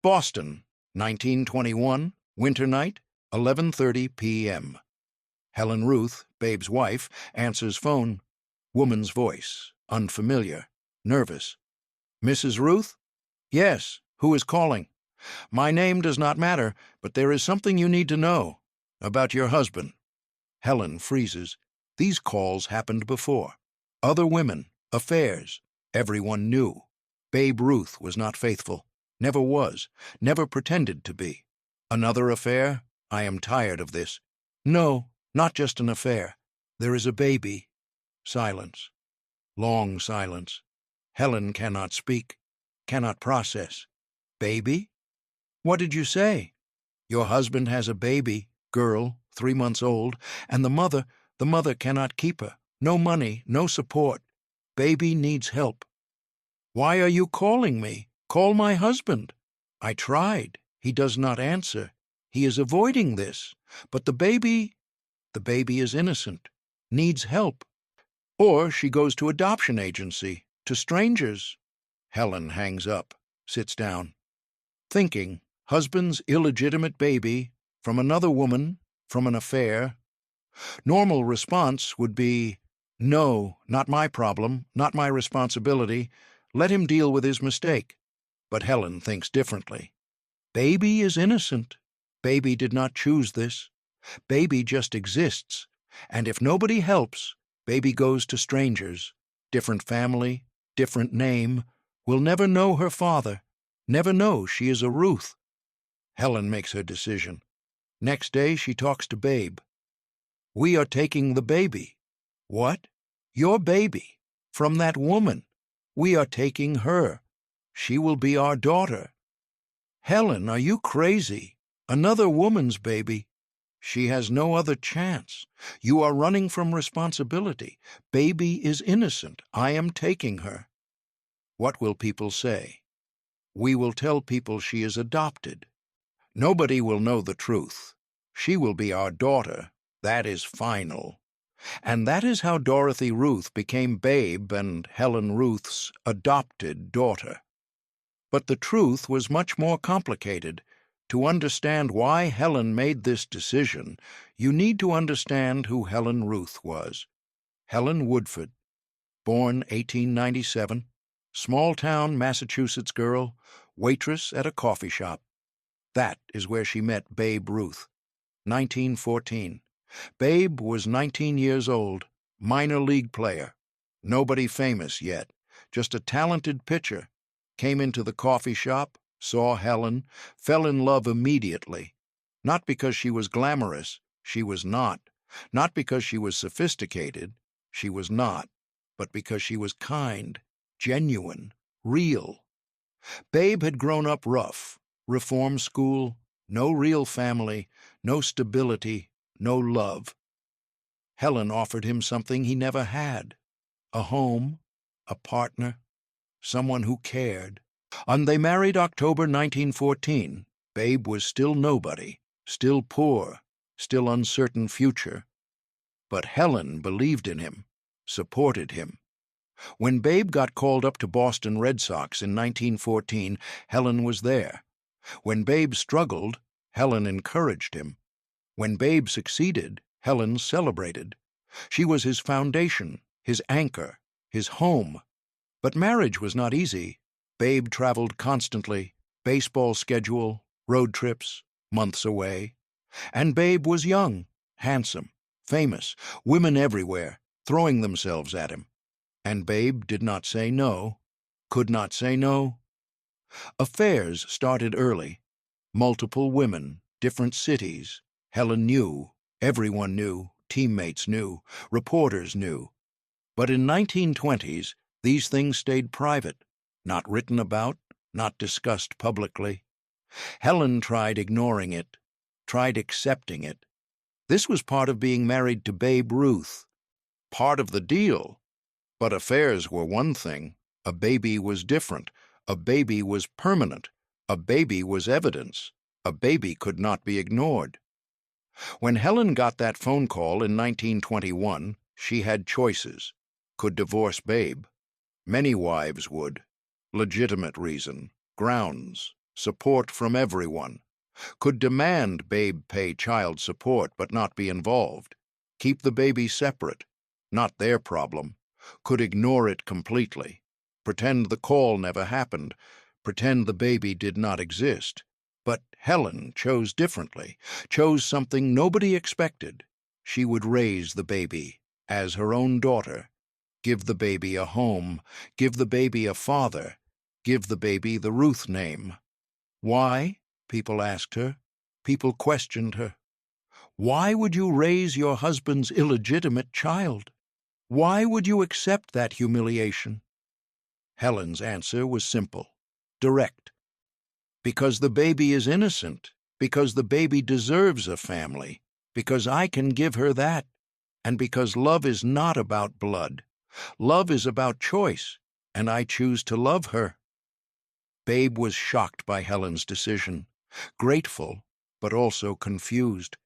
Boston, 1921, winter night, 11:30 p.m. Helen Ruth, Babe's wife, answers phone. Woman's voice, unfamiliar, nervous. Mrs. Ruth? Yes. Who is calling? My name does not matter, but there is something you need to know. About your husband. Helen freezes. These calls happened before. Other women, affairs. Everyone knew. Babe Ruth was not faithful. Never was. Never pretended to be. Another affair? I am tired of this. No, not just an affair. There is a baby. Silence. Long silence. Helen cannot speak, cannot process. Baby? What did you say? Your husband has a baby, girl, 3 months old, and the mother cannot keep her. No money, no support. Baby needs help. Why are you calling me? Call my husband. I tried. He does not answer. He is avoiding this. But the baby is innocent, needs help. Or she goes to adoption agency, to strangers. Helen hangs up, sits down. Thinking, husband's illegitimate baby, from another woman, from an affair. Normal response would be, no, not my problem, not my responsibility. Let him deal with his mistake. But Helen thinks differently. Baby is innocent. Baby did not choose this. Baby just exists. And if nobody helps, baby goes to strangers. Different family, different name. Will never know her father. Never know she is a Ruth. Helen makes her decision. Next day she talks to Babe. We are taking the baby. What? Your baby. From that woman. We are taking her. She will be our daughter. Helen, are you crazy? Another woman's baby. She has no other chance. You are running from responsibility. Baby is innocent. I am taking her. What will people say? We will tell people she is adopted. Nobody will know the truth. She will be our daughter. That is final. And that is how Dorothy Ruth became Babe and Helen Ruth's adopted daughter. But the truth was much more complicated. To understand why Helen made this decision, you need to understand who Helen Ruth was. Helen Woodford, born 1897, small-town Massachusetts girl, waitress at a coffee shop. That is where she met Babe Ruth, 1914. Babe was 19 years old, minor league player. Nobody famous yet, just a talented pitcher. Came into the coffee shop, saw Helen, fell in love immediately. Not because she was glamorous, she was not. Not because she was sophisticated, she was not. But because she was kind, genuine, real. Babe had grown up rough, reform school, no real family, no stability, no love. Helen offered him something he never had. A home, a partner, someone who cared. And they married October 1914. Babe was still nobody, still poor, still uncertain future. But Helen believed in him, supported him. When Babe got called up to Boston Red Sox in 1914, Helen was there. When Babe struggled, Helen encouraged him. When Babe succeeded, Helen celebrated. She was his foundation, his anchor, his home. But marriage was not easy. Babe traveled constantly, baseball schedule, road trips, months away. And Babe was young, handsome, famous, women everywhere, throwing themselves at him. And Babe did not say no, could not say no. Affairs started early. Multiple women, different cities. Helen knew, everyone knew, teammates knew, reporters knew. But in 1920s, these things stayed private, not written about, not discussed publicly. Helen tried ignoring it, tried accepting it. This was part of being married to Babe Ruth. Part of the deal. But affairs were one thing. A baby was different. A baby was permanent. A baby was evidence. A baby could not be ignored. When Helen got that phone call in 1921, she had choices. Could divorce Babe. Many wives would. Legitimate reason. Grounds. support from everyone. Could demand Babe pay child support but not be involved. Keep the baby separate, not their problem. Could ignore it completely. Pretend the call never happened. Pretend the baby did not exist. But Helen chose differently, chose something nobody expected. She would raise the baby as her own daughter, give the baby a home, give the baby a father, give the baby the Ruth name. Why? People asked her. People questioned her. Why would you raise your husband's illegitimate child? Why would you accept that humiliation? Helen's answer was simple, direct. Because the baby is innocent, because the baby deserves a family, because I can give her that, and because love is not about blood. Love is about choice, and I choose to love her. Babe was shocked by Helen's decision, grateful, but also confused.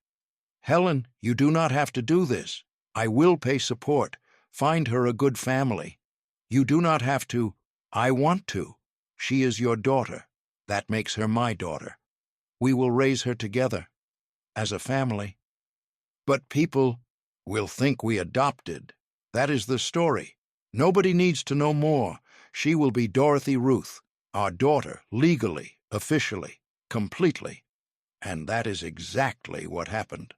Helen, you do not have to do this. I will pay support. Find her a good family. You do not have to. I want to. She is your daughter. That makes her my daughter. We will raise her together, as a family. But people will think we adopted. That is the story. Nobody needs to know more. She will be Dorothy Ruth, our daughter, legally, officially, completely. And that is exactly what happened.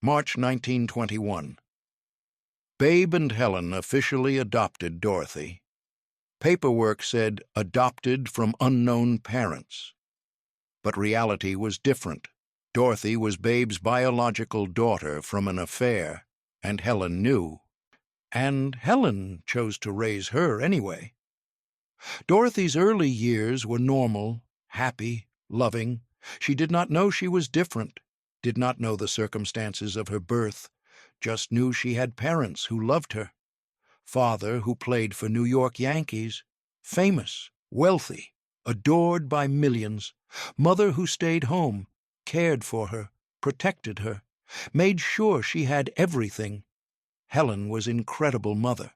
March 1921. Babe and Helen officially adopted Dorothy. Paperwork said adopted from unknown parents. But reality was different. Dorothy was Babe's biological daughter from an affair, and Helen knew. And Helen chose to raise her anyway. Dorothy's early years were normal, happy, loving. She did not know she was different, did not know the circumstances of her birth, just knew she had parents who loved her. Father who played for New York Yankees, famous, wealthy, adored by millions. Mother who stayed home, cared for her, protected her, made sure she had everything. Helen was incredible mother,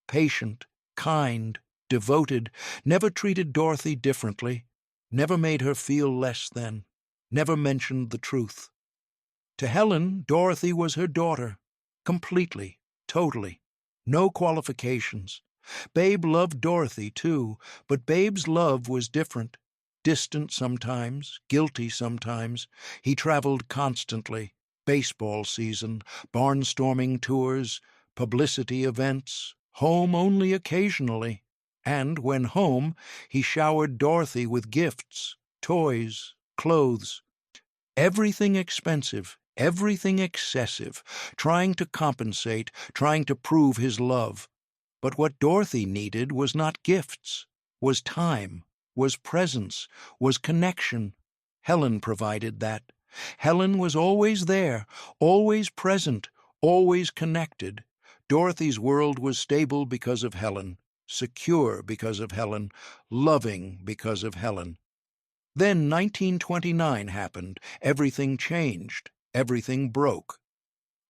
patient, kind, devoted, never treated Dorothy differently, never made her feel less than, never mentioned the truth. To Helen, Dorothy was her daughter, completely, totally, no qualifications. Babe loved Dorothy, too, but Babe's love was different. Distant sometimes, guilty sometimes. He traveled constantly. Baseball season, barnstorming tours, publicity events, home only occasionally. And when home, he showered Dorothy with gifts, toys, clothes. Everything expensive, everything excessive, trying to compensate, trying to prove his love. But what Dorothy needed was not gifts, was time, was presence, was connection. Helen provided that. Helen was always there, always present, always connected. Dorothy's world was stable because of Helen, secure because of Helen, loving because of Helen. Then 1929 happened. Everything changed. Everything broke.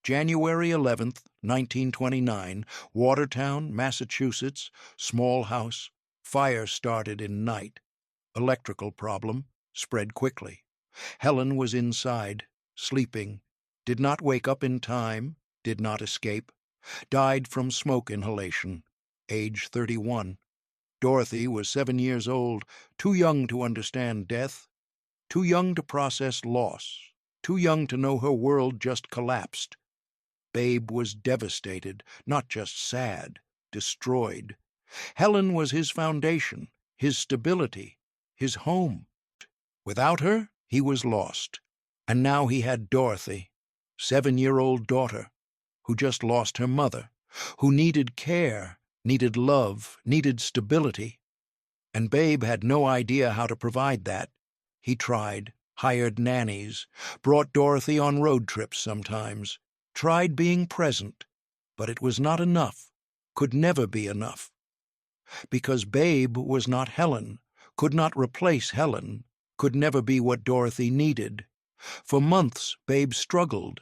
January 11th, 1929, Watertown, Massachusetts, small house. Fire started in night. Electrical problem, spread quickly. Helen was inside, sleeping, did not wake up in time, did not escape, died from smoke inhalation, age 31. Dorothy was 7 years old, too young to understand death, too young to process loss, too young to know her world just collapsed. Babe was devastated, not just sad, destroyed. Helen was his foundation, his stability, his home. Without her, he was lost. And now he had Dorothy, 7-year-old daughter, who just lost her mother, who needed care, needed love, needed stability. And Babe had no idea how to provide that. He tried, hired nannies, brought Dorothy on road trips sometimes, tried being present, but it was not enough, could never be enough. Because Babe was not Helen, could not replace Helen, could never be what Dorothy needed. For months, Babe struggled.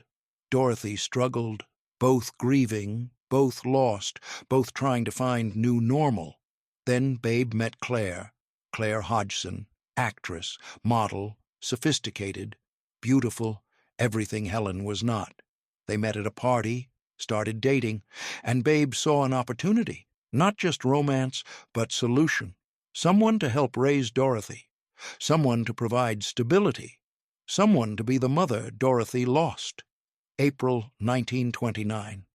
Dorothy struggled, both grieving, both lost, both trying to find new normal. Then Babe met Claire Hodgson, actress, model, sophisticated, beautiful, everything Helen was not. They met at a party, started dating, and Babe saw an opportunity, not just romance, but solution. Someone to help raise Dorothy, someone to provide stability, someone to be the mother Dorothy lost. April 1929.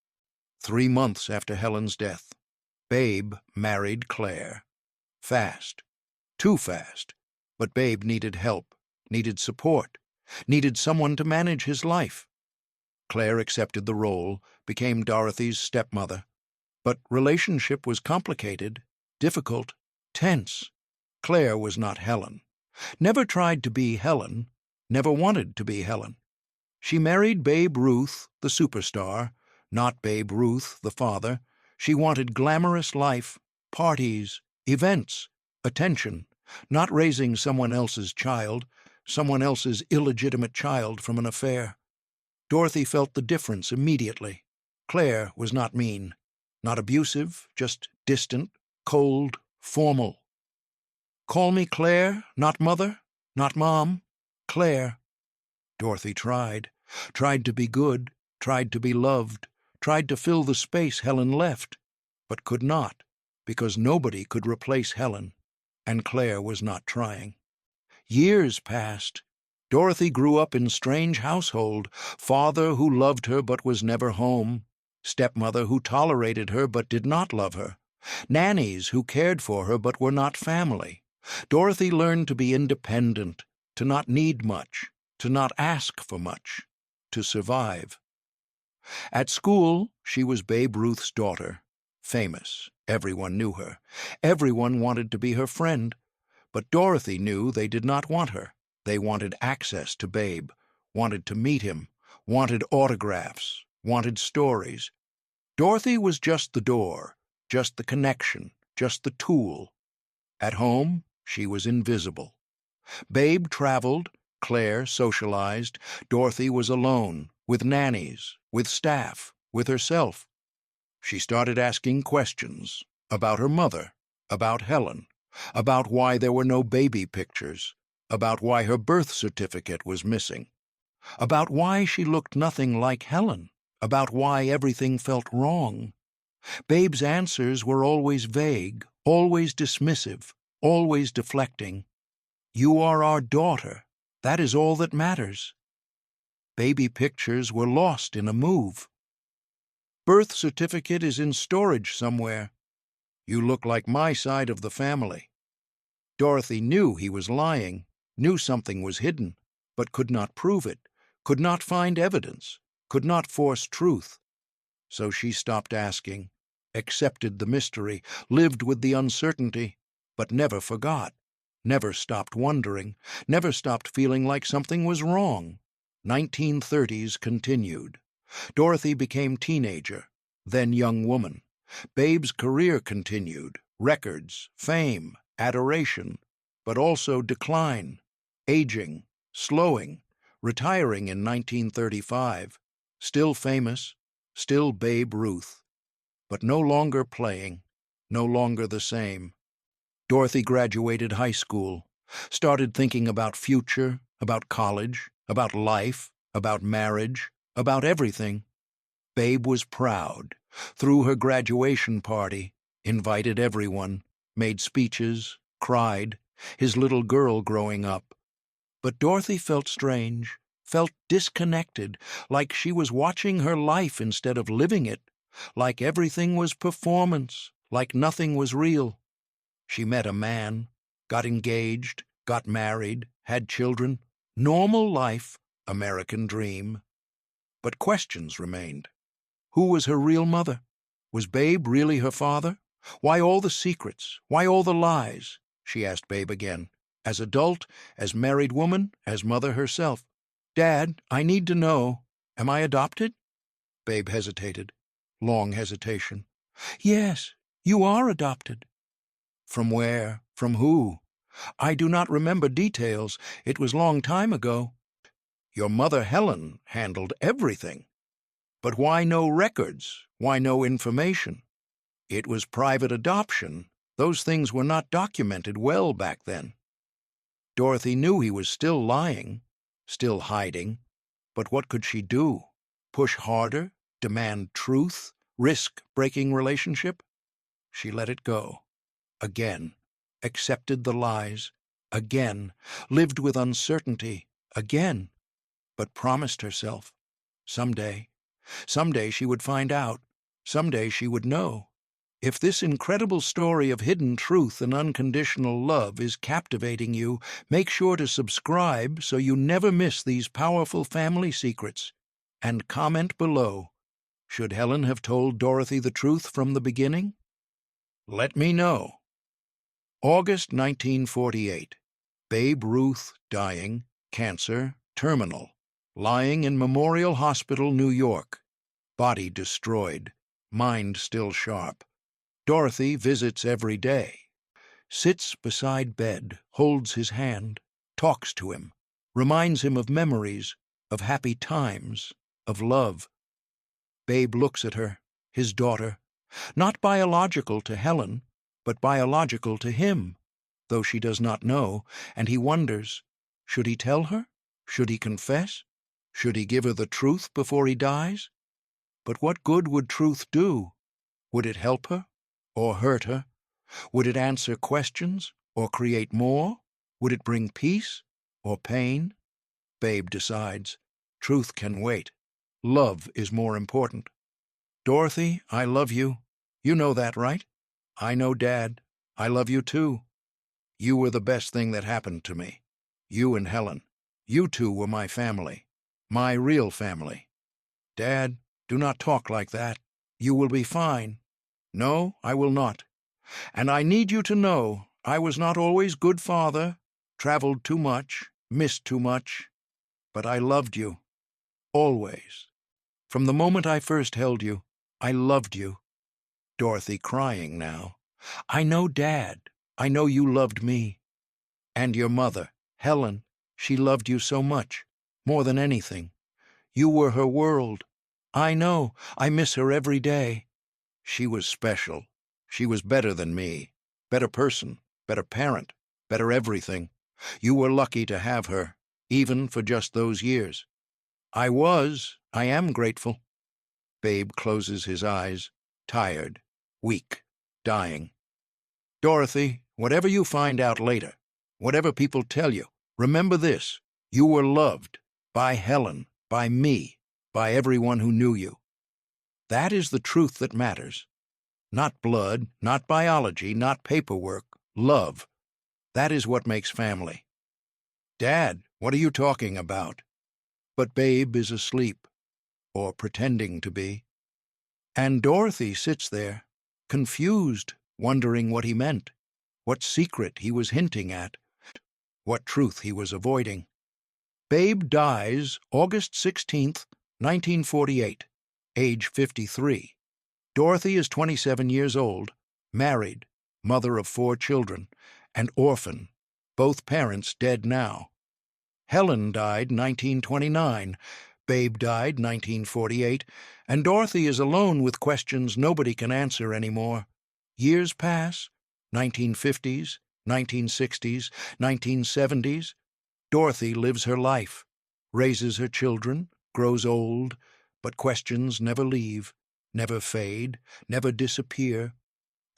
3 months after Helen's death, Babe married Claire. Fast. Too fast. But Babe needed help, needed support, needed someone to manage his life. Claire accepted the role, became Dorothy's stepmother. But relationship was complicated, difficult, tense. Claire was not Helen. Never tried to be Helen, never wanted to be Helen. She married Babe Ruth, the superstar, not Babe Ruth, the father. She wanted glamorous life, parties, events, attention, not raising someone else's child, someone else's illegitimate child from an affair. Dorothy felt the difference immediately. Claire was not mean, not abusive, just distant, cold, formal. Call me Claire, not mother, not mom, Claire. Dorothy tried to be good, tried to be loved, tried to fill the space Helen left, but could not, because nobody could replace Helen, and Claire was not trying. Years passed. Dorothy grew up in strange household, father who loved her but was never home, stepmother who tolerated her but did not love her, nannies who cared for her but were not family. Dorothy learned to be independent, to not need much, to not ask for much, to survive. At school, she was Babe Ruth's daughter, famous. Everyone knew her. Everyone wanted to be her friend. But Dorothy knew they did not want her. They wanted access to Babe, wanted to meet him, wanted autographs, wanted stories. Dorothy was just the door, just the connection, just the tool. At home, she was invisible. Babe traveled, Claire socialized, Dorothy was alone, with nannies, with staff, with herself. She started asking questions about her mother, about Helen, about why there were no baby pictures, about why her birth certificate was missing, about why she looked nothing like Helen, about why everything felt wrong. Babe's answers were always vague, always dismissive, always deflecting. You are our daughter. That is all that matters. Baby pictures were lost in a move. Birth certificate is in storage somewhere. You look like my side of the family. Dorothy knew he was lying, knew something was hidden, but could not prove it, could not find evidence, could not force truth. So she stopped asking, accepted the mystery, lived with the uncertainty, but never forgot, never stopped wondering, never stopped feeling like something was wrong. 1930s continued. Dorothy became teenager, then young woman. Babe's career continued, records, fame, adoration, but also decline, aging, slowing, retiring in 1935, still famous, still Babe Ruth, but no longer playing, no longer the same. Dorothy graduated high school, started thinking about future, about college, about life, about marriage, about everything. Babe was proud, threw her graduation party, invited everyone, made speeches, cried, his little girl growing up. But Dorothy felt strange, felt disconnected, like she was watching her life instead of living it, like everything was performance, like nothing was real. She met a man, got engaged, got married, had children. Normal life, American dream. But questions remained. Who was her real mother? Was Babe really her father? Why all the secrets? Why all the lies? She asked Babe again, as adult, as married woman, as mother herself. Dad, I need to know. Am I adopted? Babe hesitated. Long hesitation. Yes, you are adopted. From where? From who? I do not remember details. It was long time ago. Your mother Helen handled everything. But why no records? Why no information? It was private adoption. Those things were not documented well back then. Dorothy knew he was still lying, still hiding, but what could she do? Push harder? Demand truth? Risk breaking relationship? She let it go. Again. Accepted the lies. Again. Lived with uncertainty. Again. But promised herself. Someday she would find out. Someday she would know. If this incredible story of hidden truth and unconditional love is captivating you, make sure to subscribe so you never miss these powerful family secrets. And comment below. Should Helen have told Dorothy the truth from the beginning? Let me know. August 1948. Babe Ruth dying, cancer, terminal. Lying in Memorial Hospital, New York. Body destroyed, mind still sharp. Dorothy visits every day. Sits beside bed, holds his hand, talks to him, reminds him of memories, of happy times, of love. Babe looks at her, his daughter, not biological to Helen, but biological to him, though she does not know, and he wonders, should he tell her? Should he confess? Should he give her the truth before he dies? But what good would truth do? Would it help her? Or hurt her? Would it answer questions, or create more? Would it bring peace, or pain? Babe decides. Truth can wait. Love is more important. Dorothy, I love you. You know that, right? I know, Dad. I love you too. You were the best thing that happened to me. You and Helen. You two were my family. My real family. Dad, do not talk like that. You will be fine. No, I will not. And I need you to know I was not always good father, traveled too much, missed too much, but I loved you. Always. From the moment I first held you, I loved you. Dorothy crying now. I know, Dad. I know you loved me. And your mother, Helen, she loved you so much, more than anything. You were her world. I know. I miss her every day. She was special. She was better than me. Better person, better parent, better everything. You were lucky to have her, even for just those years. I am grateful. Babe closes his eyes, tired, weak, dying. Dorothy, whatever you find out later, whatever people tell you, remember this. You were loved by Helen, by me, by everyone who knew you. That is the truth that matters. Not blood, not biology, not paperwork, love. That is what makes family. Dad, what are you talking about? But Babe is asleep, or pretending to be. And Dorothy sits there, confused, wondering what he meant, what secret he was hinting at, what truth he was avoiding. Babe dies August 16th, 1948, age 53. Dorothy is 27 years old, married, mother of 4 children, and orphan, both parents dead now. Helen died 1929, Babe died 1948, and Dorothy is alone with questions nobody can answer anymore. Years pass, 1950s, 1960s, 1970s. Dorothy lives her life, raises her children, grows old, but questions never leave, never fade, never disappear.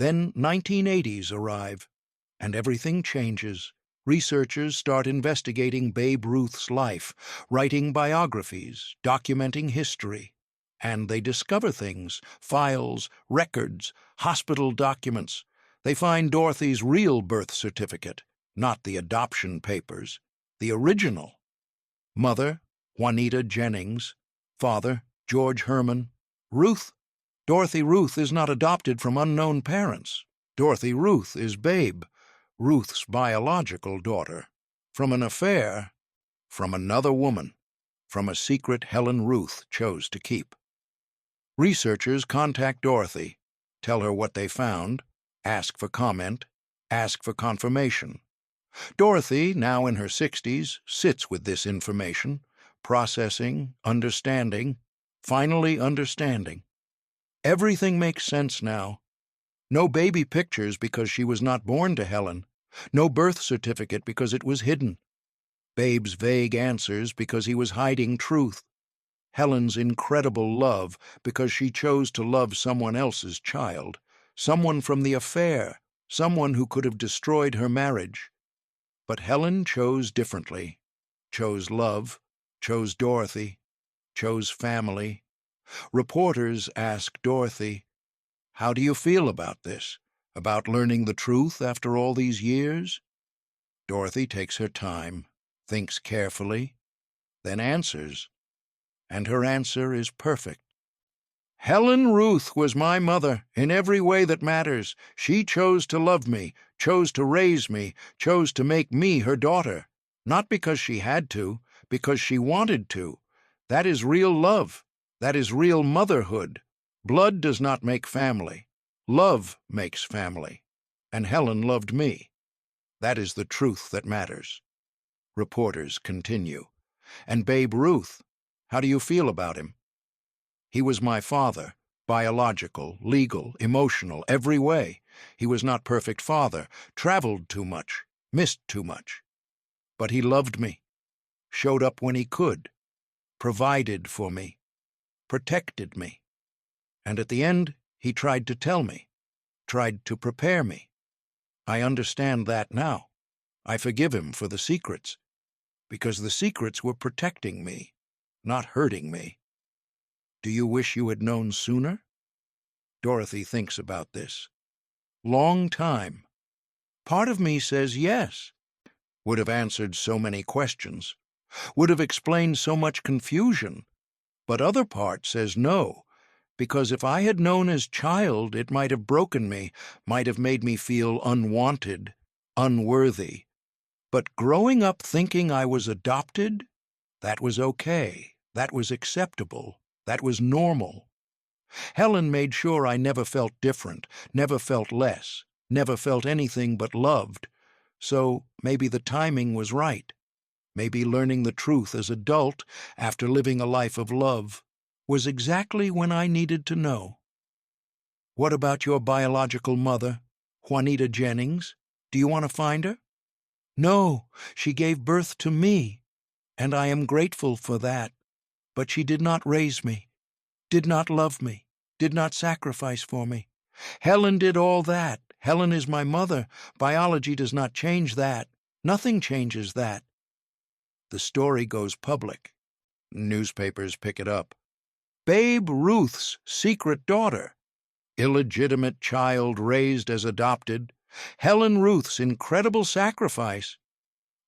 Then 1980s arrive, and everything changes. Researchers start investigating Babe Ruth's life, writing biographies, documenting history. And they discover things, files, records, hospital documents. They find Dorothy's real birth certificate, not the adoption papers, the original. Mother, Juanita Jennings. Father, George Herman. Ruth, Dorothy Ruth is not adopted from unknown parents. Dorothy Ruth is Babe, Ruth's biological daughter, from an affair, from another woman, from a secret Helen Ruth chose to keep. Researchers contact Dorothy, tell her what they found, ask for comment, ask for confirmation. Dorothy, now in her 60s, sits with this information, processing, understanding, finally understanding. Everything makes sense now. No baby pictures because she was not born to Helen. No birth certificate because it was hidden. Babe's vague answers because he was hiding truth. Helen's incredible love because she chose to love someone else's child, someone from the affair, someone who could have destroyed her marriage. But Helen chose differently, chose love, chose Dorothy, chose family. Reporters ask Dorothy, "How do you feel about this? About learning the truth after all these years?" Dorothy takes her time, thinks carefully, then answers. And her answer is perfect. "Helen Ruth was my mother in every way that matters. She chose to love me, chose to raise me, chose to make me her daughter. Not because she had to, because she wanted to. That is real love. That is real motherhood. Blood does not make family. Love makes family. And Helen loved me. That is the truth that matters." Reporters continue. "And Babe Ruth, how do you feel about him?" "He was my father, biological, legal, emotional, every way. He was not perfect father, traveled too much, missed too much. But he loved me, showed up when he could, provided for me, protected me. And at the end, he tried to tell me, tried to prepare me. I understand that now. I forgive him for the secrets, because the secrets were protecting me, not hurting me. Do you wish you had known sooner?" Dorothy thinks about this. Long time. Part of me says yes. Would have answered so many questions. Would have explained so much confusion. But other part says no, because if I had known as child, it might have broken me, might have made me feel unwanted, unworthy. But growing up thinking I was adopted, that was okay, that was acceptable, that was normal. Helen made sure I never felt different, never felt less, never felt anything but loved. So maybe the timing was right. Maybe learning the truth as adult, after living a life of love, was exactly when I needed to know. What about your biological mother, Juanita Jennings? Do you want to find her? No, she gave birth to me, and I am grateful for that. But she did not raise me, did not love me, did not sacrifice for me. Helen did all that. Helen is my mother. Biology does not change that. Nothing changes that. The story goes public. Newspapers pick it up. Babe Ruth's secret daughter. Illegitimate child raised as adopted. Helen Ruth's incredible sacrifice.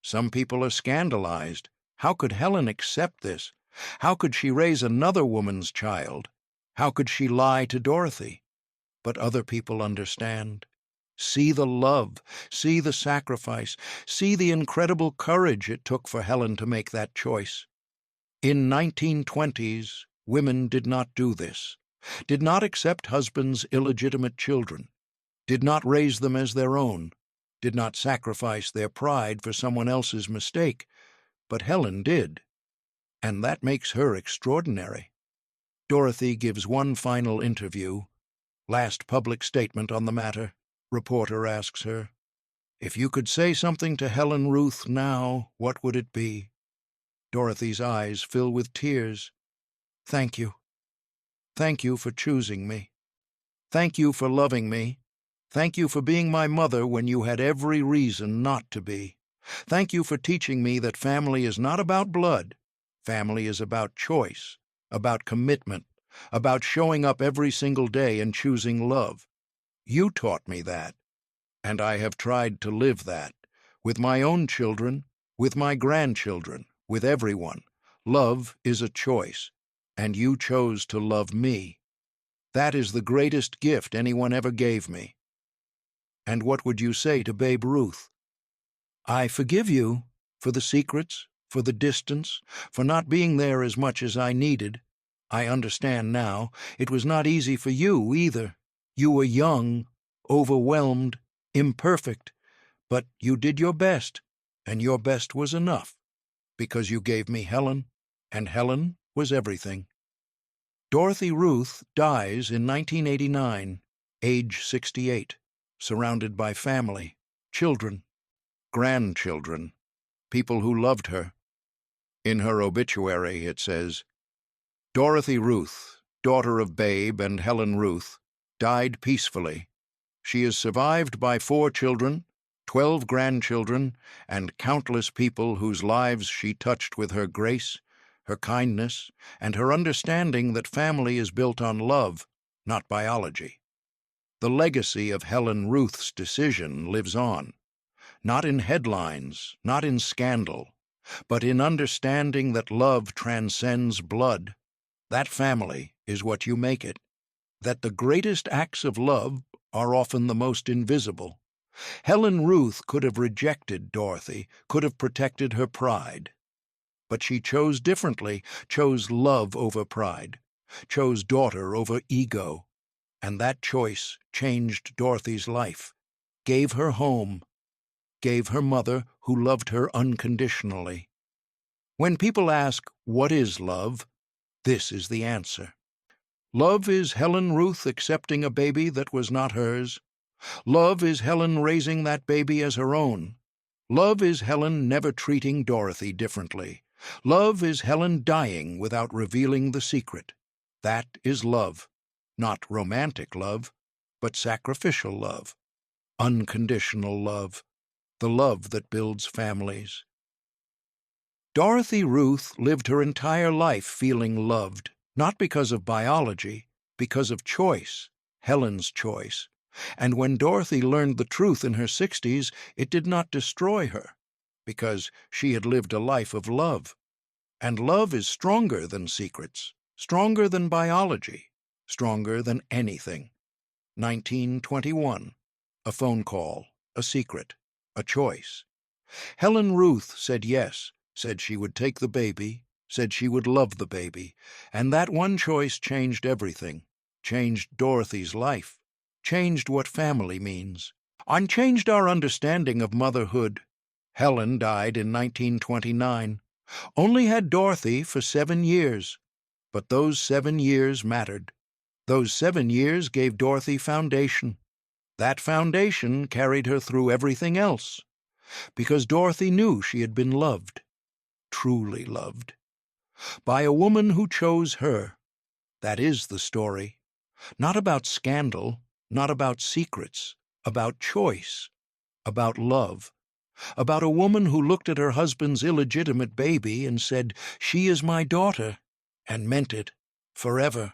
Some people are scandalized. How could Helen accept this? How could she raise another woman's child? How could she lie to Dorothy? But other people understand. See the love, see the sacrifice, see the incredible courage it took for Helen to make that choice. In 1920s, women did not do this, did not accept husbands' illegitimate children, did not raise them as their own, did not sacrifice their pride for someone else's mistake, but Helen did, and that makes her extraordinary. Dorothy gives one final interview, last public statement on the matter. Reporter asks her, "If you could say something to Helen Ruth now, what would it be?" Dorothy's eyes fill with tears. "Thank you. Thank you for choosing me. Thank you for loving me. Thank you for being my mother when you had every reason not to be. Thank you for teaching me that family is not about blood. Family is about choice, about commitment, about showing up every single day and choosing love. You taught me that, and I have tried to live that, with my own children, with my grandchildren, with everyone. Love is a choice, and you chose to love me. That is the greatest gift anyone ever gave me." And what would you say to Babe Ruth? "I forgive you for the secrets, for the distance, for not being there as much as I needed. I understand now. It was not easy for you either. You were young, overwhelmed, imperfect, but you did your best, and your best was enough, because you gave me Helen, and Helen was everything." Dorothy Ruth dies in 1989, age 68, surrounded by family, children, grandchildren, people who loved her. In her obituary, it says, Dorothy Ruth, daughter of Babe and Helen Ruth, died peacefully. She is survived by 4 children, 12 grandchildren, and countless people whose lives she touched with her grace, her kindness, and her understanding that family is built on love, not biology. The legacy of Helen Ruth's decision lives on, not in headlines, not in scandal, but in understanding that love transcends blood. That family is what you make it. That the greatest acts of love are often the most invisible. Helen Ruth could have rejected Dorothy, could have protected her pride. But she chose differently, chose love over pride, chose daughter over ego. And that choice changed Dorothy's life, gave her home, gave her mother who loved her unconditionally. When people ask, what is love? This is the answer. Love is Helen Ruth accepting a baby that was not hers. Love is Helen raising that baby as her own. Love is Helen never treating Dorothy differently. Love is Helen dying without revealing the secret. That is love. Not romantic love, but sacrificial love. Unconditional love. The love that builds families. Dorothy Ruth lived her entire life feeling loved, not because of biology, because of choice, Helen's choice. And when Dorothy learned the truth in her 60s, it did not destroy her, because she had lived a life of love. And love is stronger than secrets, stronger than biology, stronger than anything. 1921. A phone call, a secret, a choice. Helen Ruth said yes, said she would take the baby, said she would love the baby, and that one choice changed everything, changed Dorothy's life, changed what family means, and changed our understanding of motherhood. Helen died in 1929, only had Dorothy for 7 years, but those 7 years mattered. Those 7 years gave Dorothy foundation. That foundation carried her through everything else, because Dorothy knew she had been loved, truly loved, by a woman who chose her. That is the story. Not about scandal, not about secrets, about choice, about love, about a woman who looked at her husband's illegitimate baby and said, "She is my daughter," and meant it, forever.